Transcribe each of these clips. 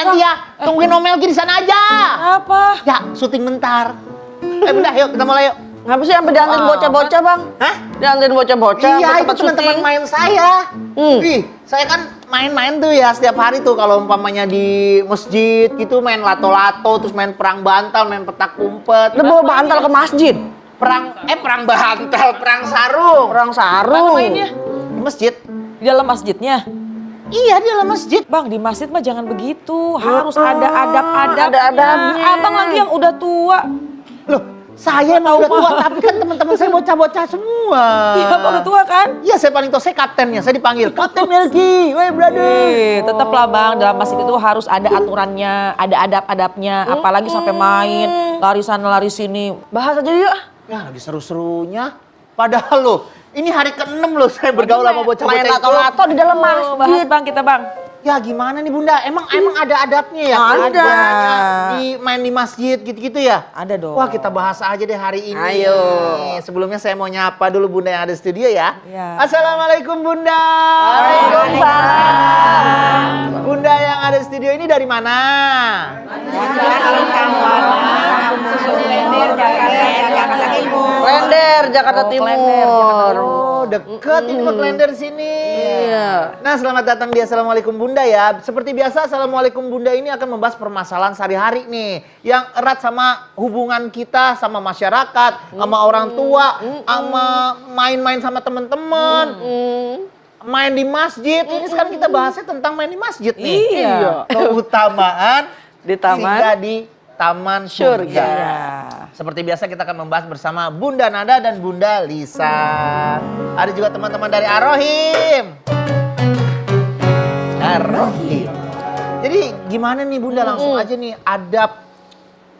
Melgi ya. Tungguin Om Melgi di sana aja. Apa? Ya, syuting bentar. Bunda, yuk kita mulai yuk. Ngapa sih sampai dianterin bocah-bocah, Bang? Hah? Dianterin bocah-bocah Iya, ke itu tempat teman-teman syuting. main saya. Wih, saya kan main-main tuh ya setiap hari tuh kalau umpamanya di masjid gitu main lato-lato, terus main perang bantal, main petak umpet. Lu bawa bantal ke masjid. Perang bantal, perang sarung. Orang sarung. Mana mainnya? Di masjid. Di dalam masjidnya. Iya, di dalam masjid. Bang, di masjid mah jangan begitu. Harus ada adab-adab. Ada adabnya. Abang lagi yang udah tua. Loh, saya emang udah tua, tapi kan teman-teman saya bocah-bocah semua. Iya, Abang udah tua kan? Iya, saya paling tahu, saya kaptennya, saya dipanggil Kapten Melgi, weh brother. Tetaplah Bang, dalam masjid itu harus ada aturannya, ada adab-adabnya. Apalagi sampai main, lari sana lari sini. Bahas aja yuk. Ya, lagi seru-serunya. Padahal loh, ini hari ke-6 loh saya bergaul sama bocah-bocah Main itu. lato-lato di dalam Bahas masjid. Bang, kita Bang. Ya gimana nih Bunda, emang ada adabnya ya? Ada. Main di masjid gitu-gitu ya? Ada dong. Wah, kita bahas aja deh hari ini. Ayo. Sebelumnya saya mau nyapa dulu Bunda yang ada di studio ya. Iya. Assalamualaikum Bunda. Waalaikumsalam. Bunda yang ada di studio ini dari mana? Klender, Jakarta Timur. Oh, deket ini ke Klender sini. Iya. Nah, selamat datang di Assalamualaikum Bunda ya. Seperti biasa, Assalamualaikum Bunda ini akan membahas permasalahan sehari-hari nih. Yang erat sama hubungan kita sama masyarakat, sama orang tua, sama main-main sama teman-teman. Main di masjid, ini sekarang kita bahasnya tentang main di masjid nih. Iya. Keutamaan Di taman singgah di Taman Surga. Iya. Seperti biasa kita akan membahas bersama Bunda Nada dan Bunda Lisa. Ada juga teman-teman dari Arohim. Arohim. Jadi gimana nih Bunda, langsung aja nih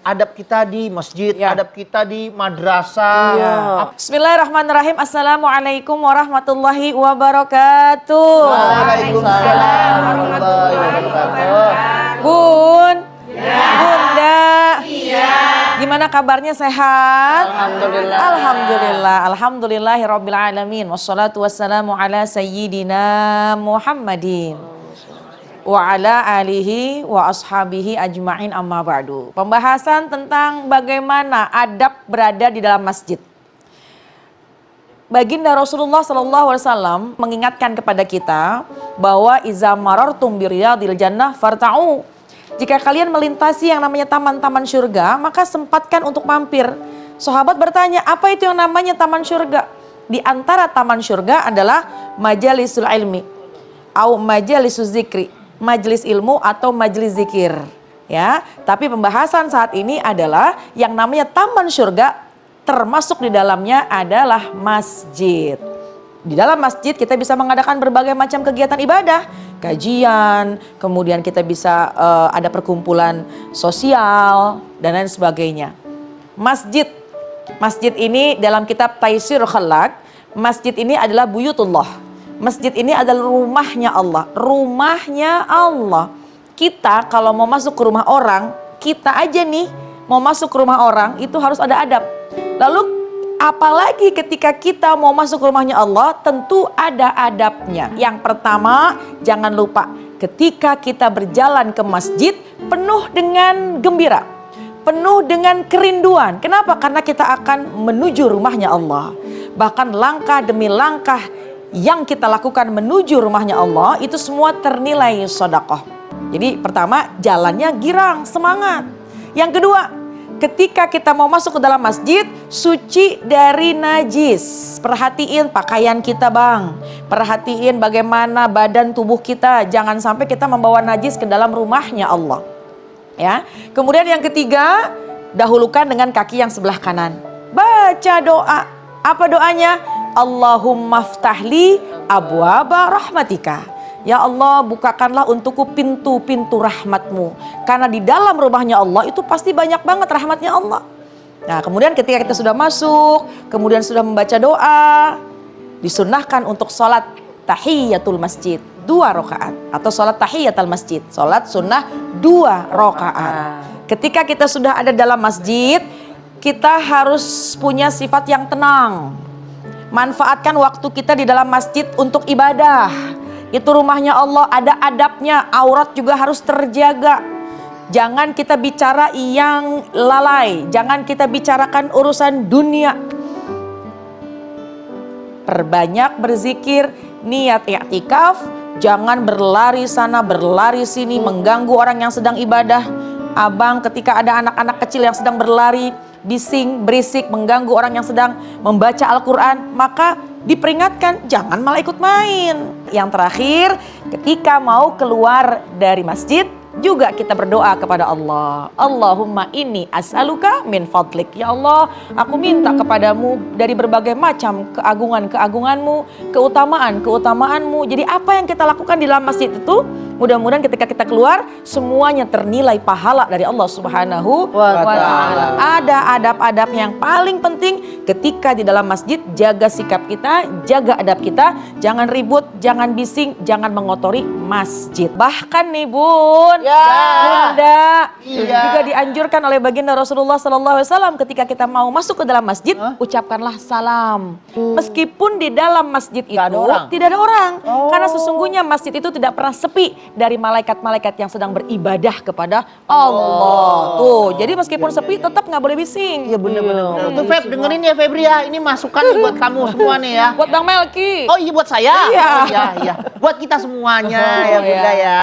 adab kita di masjid, Ya. adab kita di madrasah. Iya. Bismillahirrahmanirrahim. Assalamualaikum warahmatullahi wabarakatuh. Waalaikumsalam warahmatullahi wabarakatuh. Bun, Bunda, gimana kabarnya, sehat? Alhamdulillah. Alhamdulillah, alhamdulillahirabbil alamin. Wassalatu wassalamu ala sayyidina Muhammadin wa ala alihi wa ashabihi ajma'in, amma ba'du. Pembahasan tentang bagaimana adab berada di dalam masjid. Baginda Rasulullah SAW mengingatkan kepada kita bahwa iza marartum biriyadil jannah farta'u. Jika kalian melintasi yang namanya taman-taman surga, maka sempatkan untuk mampir. Sahabat bertanya, apa itu yang namanya taman surga? Di antara taman surga adalah majalisul ilmi, atau majalisul zikri, majelis ilmu atau majelis zikir. Ya, tapi pembahasan saat ini adalah yang namanya taman surga, termasuk di dalamnya adalah masjid. Di dalam masjid kita bisa mengadakan berbagai macam kegiatan ibadah, kajian, kemudian kita bisa ada perkumpulan sosial dan lain sebagainya. Masjid ini dalam kitab Taisir Khalaq, masjid ini adalah buyutullah. Masjid ini adalah rumahnya Allah, rumahnya Allah. Kita kalau mau masuk ke rumah orang, kita aja nih mau masuk ke rumah orang itu harus ada adab. Lalu apalagi ketika kita mau masuk ke rumahnya Allah, tentu ada adabnya. Yang pertama, jangan lupa ketika kita berjalan ke masjid penuh dengan gembira, penuh dengan kerinduan. Kenapa? Karena kita akan menuju rumahnya Allah. Bahkan langkah demi langkah yang kita lakukan menuju rumahnya Allah itu semua ternilai sedekah. Jadi pertama, jalannya girang, semangat. Yang kedua, ketika kita mau masuk ke dalam masjid, suci dari najis. Perhatiin pakaian kita Bang. Perhatiin bagaimana badan tubuh kita. Jangan sampai kita membawa najis ke dalam rumahnya Allah. Ya. Kemudian yang ketiga, dahulukan dengan kaki yang sebelah kanan. Baca doa. Apa doanya? Allahumma ftahli abwaba rahmatika. Ya Allah, bukakanlah untukku pintu-pintu rahmatmu. Karena di dalam rumahnya Allah itu pasti banyak banget rahmatnya Allah. Nah, kemudian ketika kita sudah masuk, kemudian sudah membaca doa, disunnahkan untuk sholat tahiyatul masjid 2 rakaat. Atau sholat tahiyatul masjid, sholat sunnah 2 rakaat. Ketika kita sudah ada dalam masjid, kita harus punya sifat yang tenang. Manfaatkan waktu kita di dalam masjid untuk ibadah. Itu rumahnya Allah, ada adabnya, aurat juga harus terjaga. Jangan kita bicara yang lalai, jangan kita bicarakan urusan dunia. Perbanyak berzikir, niat i'tikaf, jangan berlari sana berlari sini mengganggu orang yang sedang ibadah. Abang ketika ada anak-anak kecil yang sedang berlari, bising, berisik, mengganggu orang yang sedang membaca Al-Quran, maka diperingatkan jangan malah ikut main. Yang terakhir, ketika mau keluar dari masjid, juga kita berdoa kepada Allah. Allahumma inni as'aluka min fadlik. Ya Allah, aku minta kepadamu dari berbagai macam keagungan-keagunganmu, keutamaan-keutamaanmu. Jadi apa yang kita lakukan di dalam masjid itu, mudah-mudahan ketika kita keluar, semuanya ternilai pahala dari Allah Subhanahu wa Ta'ala. Ada adab-adab yang paling penting ketika di dalam masjid, jaga sikap kita, jaga adab kita, jangan ribut, jangan bising, jangan mengotori masjid. Bahkan nih Bun, Bunda, juga dianjurkan oleh baginda Rasulullah SAW ketika kita mau masuk ke dalam masjid, ucapkanlah salam. Meskipun di dalam masjid itu tidak ada orang. Karena sesungguhnya masjid itu tidak pernah sepi dari malaikat-malaikat yang sedang beribadah kepada Allah. Tuh, jadi meskipun sepi tetap nggak boleh bising. Iya bener-bener. Tuh Feb, dengerin ya Febri ya, ini masukan nih buat kamu semua nih ya. Buat Bang Melki. Oh iya buat saya? Iya. Oh, iya. Buat kita semuanya ya Bunda ya.